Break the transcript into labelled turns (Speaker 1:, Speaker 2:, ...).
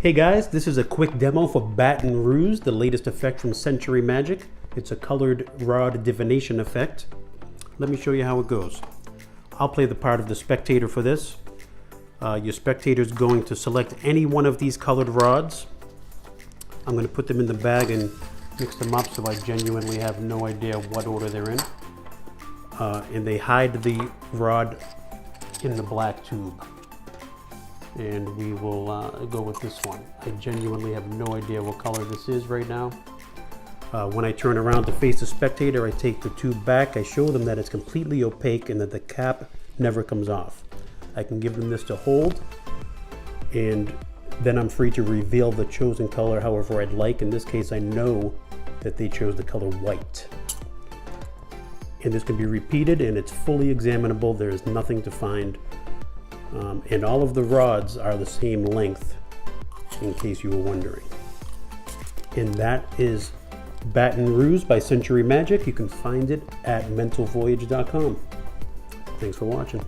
Speaker 1: Hey guys, this is a quick demo for Baton Ruse, the latest effect from Century Magic. It's a colored rod divination effect. Let me show you how it goes. I'll play the part of the spectator for this. Your spectator is going to select any one of these colored rods. I'm going to put them in the bag and mix them up so I genuinely have no idea what order they're in. And they hide the rod in the black tube. And we will go with this one. I genuinely have no idea what color this is right now. When I turn around to face the spectator, I take the tube back. I show them that it's completely opaque and that the cap never comes off. I can give them this to hold, and then I'm free to reveal the chosen color however I'd like. In this case, I know that they chose the color white. And this can be repeated, and it's fully examinable. There is nothing to find. And all of the rods are the same length, in case you were wondering. And that is Baton Ruse by Century Magic. You can find it at mentalvoyage.com. Thanks for watching.